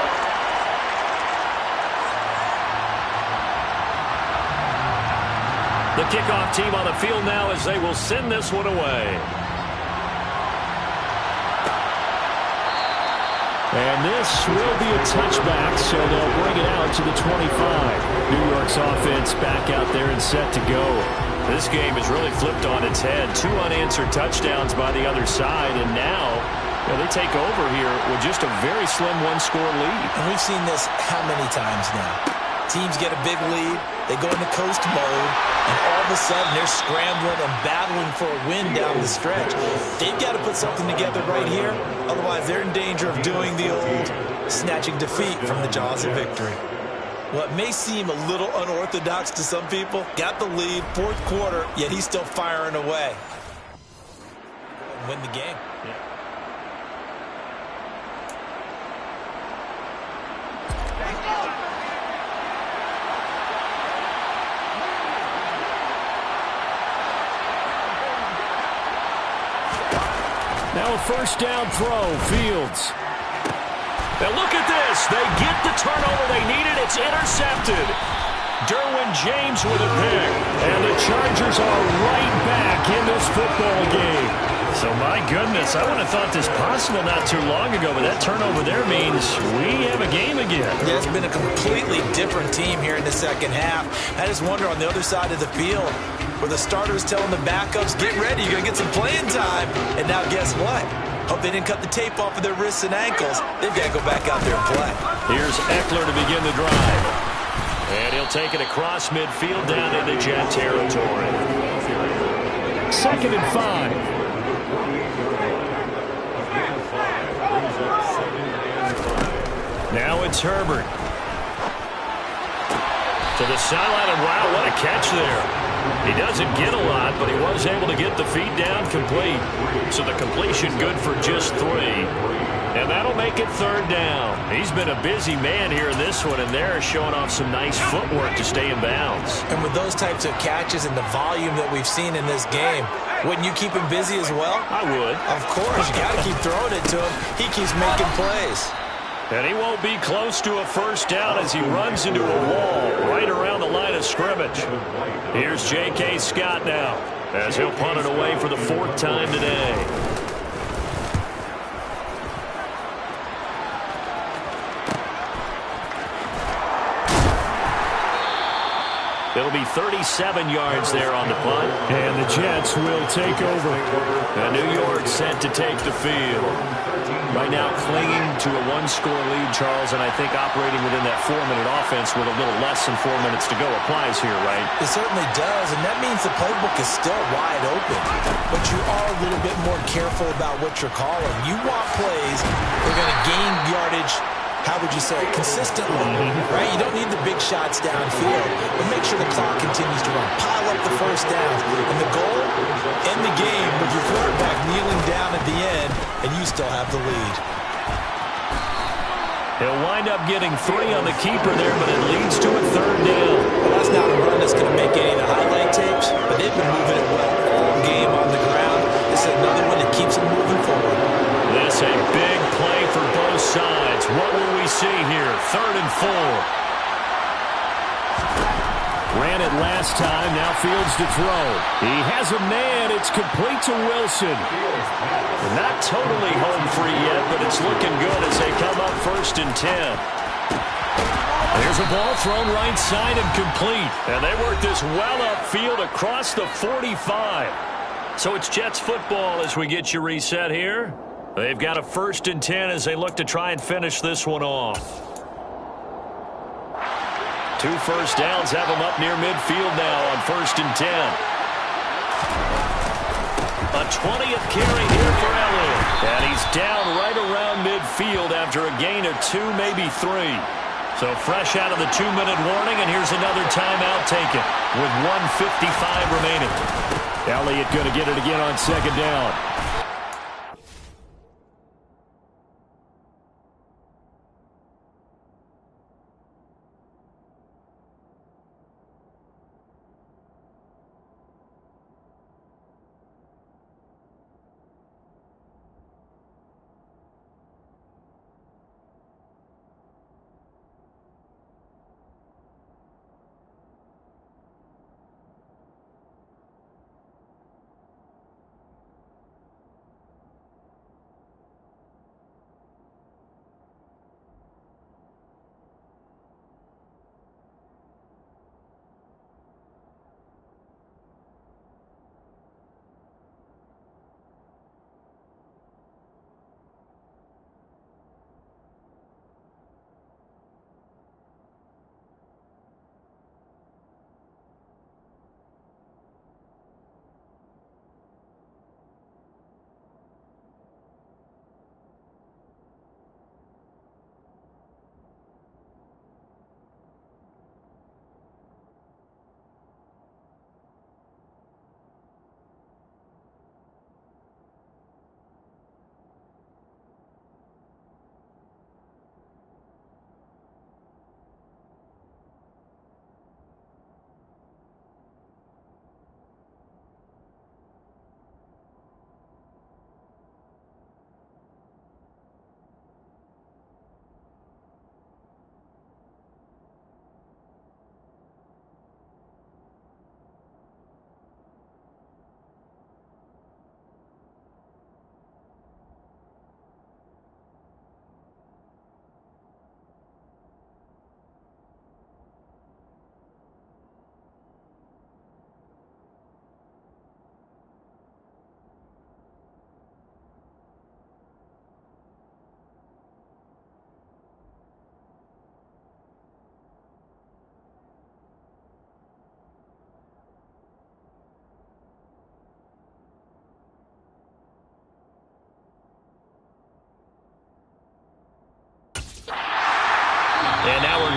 The kickoff team on the field now as they will send this one away. And this will be a touchback, so they'll bring it out to the 25. New York's offense back out there and set to go. This game is really flipped on its head. 2 unanswered touchdowns by the other side, and now Yeah, they take over here with just a very slim one-score lead. And we've seen this how many times now? Teams get a big lead, they go into coast mode, and all of a sudden they're scrambling and battling for a win down the stretch. They've got to put something together right here, otherwise they're in danger of doing the old snatching defeat from the jaws of victory. What may seem a little unorthodox to some people, got the lead, fourth quarter, yet he's still firing away. Win the game. Yeah. Now a first down throw, Fields. Now look at this. They get the turnover they needed. It's intercepted. Derwin James with a pick. And the Chargers are right back in this football game. So my goodness, I would have thought this possible not too long ago, but that turnover there means we have a game again. Yeah, it's been a completely different team here in the second half. I just wonder on the other side of the field, where the starters telling the backups, get ready, you're going to get some playing time. And now guess what? Hope they didn't cut the tape off of their wrists and ankles. They've got to go back out there and play. Here's Eckler to begin the drive. And he'll take it across midfield down into Jet territory. 2nd and 5. Now it's Herbert. To the sideline, and wow, what a catch there. He doesn't get a lot, but he was able to get the feet down complete. So the completion good for just 3. And that'll make it 3rd down. He's been a busy man here in this one, and they're showing off some nice footwork to stay in bounds. And with those types of catches and the volume that we've seen in this game, wouldn't you keep him busy as well? I would. Of course. You got to keep throwing it to him. He keeps making plays. And he won't be close to a first down as he runs into a wall right around the line of scrimmage. Here's J.K. Scott now as he'll punt it away for the 4th time today. It'll be 37 yards there on the punt. And the Jets will take over. And New York set to take the field. Right now clinging to a one-score lead, Charles, and I think operating within that 4-minute offense with a little less than 4 minutes to go applies here, right? It certainly does, and that means the playbook is still wide open. But you are a little bit more careful about what you're calling. You want plays that are going to gain yardage, how would you say it, consistently, right? You don't need the big shots downfield, but make sure the clock continues to run. Pile up the first downs. And the goal, end the game with your quarterback kneeling down at the end, and you still have the lead. He'll wind up getting 3 on the keeper there, but it leads to a 3rd down. Well, that's not a run that's going to make any of the highlight tapes, but they've been moving it well all game on the ground. This is another one that keeps them moving forward. This a big play for both sides. What will we see here? 3rd and 4. Ran it last time. Now Fields to throw. He has a man. It's complete to Wilson. Not totally home free yet, but it's looking good as they come up 1st and 10. There's a ball thrown right side and complete. And they work this well upfield across the 45. So it's Jets football as we get you reset here. They've got a 1st and 10 as they look to try and finish this one off. 2 first downs have them up near midfield now on 1st and 10. A 20th carry here for Elliott. And he's down right around midfield after a gain of 2, maybe 3. So fresh out of the 2-minute warning, and here's another timeout taken with 1:55 remaining. Elliott going to get it again on 2nd down.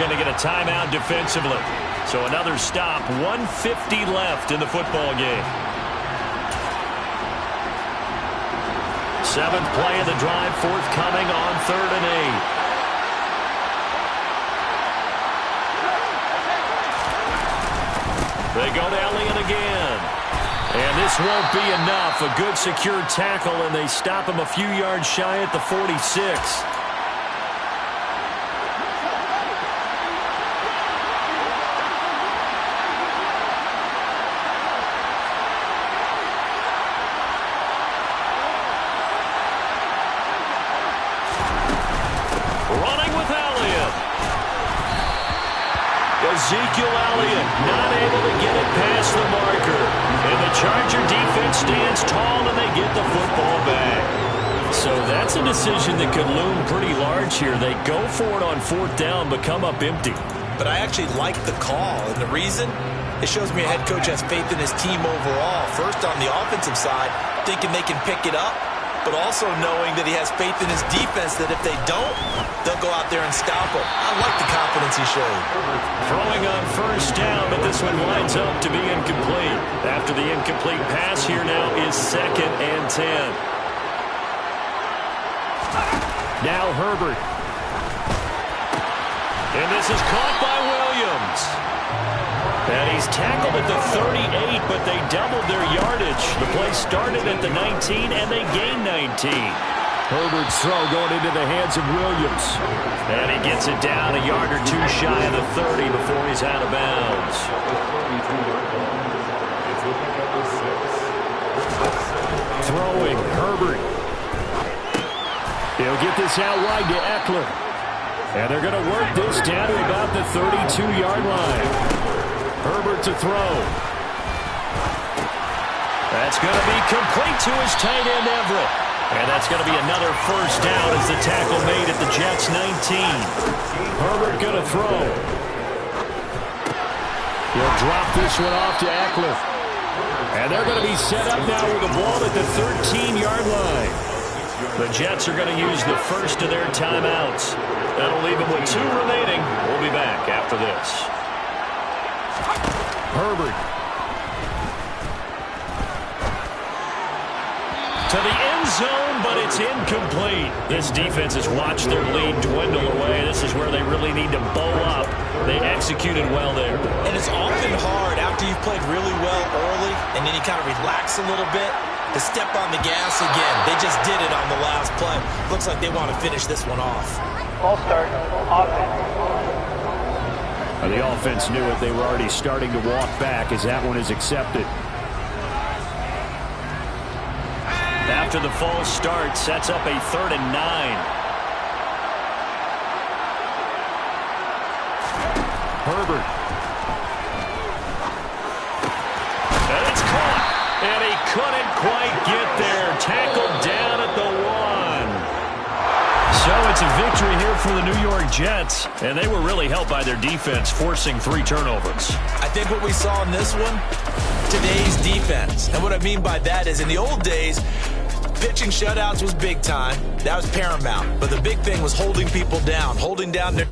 going to get a timeout defensively. So another stop, 1:50 left in the football game. 7th play of the drive, forthcoming on 3rd and 8. They go to Elliott again. And this won't be enough. A good secure tackle, and they stop him a few yards shy at the 46. Ezekiel Elliott not able to get it past the marker. And the Charger defense stands tall and they get the football back. So that's a decision that could loom pretty large here. They go for it on 4th down but come up empty. But I actually like the call. And the reason? It shows me a head coach has faith in his team overall. First on the offensive side, thinking they can pick it up, but also knowing that he has faith in his defense that if they don't, they'll go out there and stop him. I like the confidence he showed. Throwing on 1st down, but this one lines up to be incomplete. After the incomplete pass, here now is 2nd and 10. Now Herbert. And this is caught by Williams. And he's tackled at the 38, but they doubled their yardage. The play started at the 19, and they gained 19. Herbert's throw going into the hands of Williams. And he gets it down a yard or 2 shy of the 30 before he's out of bounds. Throwing, Herbert. He'll get this out wide to Eckler. And they're going to work this down to about the 32-yard line. Herbert to throw. That's going to be complete to his tight end, Everett. And that's going to be another 1st down as the tackle made at the Jets' 19. Herbert going to throw. He'll drop this one off to Eckler. And they're going to be set up now with the ball at the 13-yard line. The Jets are going to use the first of their timeouts. That'll leave them with 2 remaining. We'll be back after this. Herbert. To the end zone, but it's incomplete. This defense has watched their lead dwindle away. This is where they really need to bow up. They executed well there. And it's often hard after you've played really well early and then you kind of relax a little bit to step on the gas again. They just did it on the last play. Looks like they want to finish this one off. All start offense. The offense knew it. They were already starting to walk back as that one is accepted. After the false start, sets up a 3rd and 9. Herbert. And it's caught. And he couldn't quite get there. Tackled down at the 1. So it's a victory here for the New York Jets. And they were really helped by their defense, forcing 3 turnovers. I think what we saw in this one, today's defense. And what I mean by that is in the old days, pitching shutouts was big time. That was paramount. But the big thing was holding people down, holding down their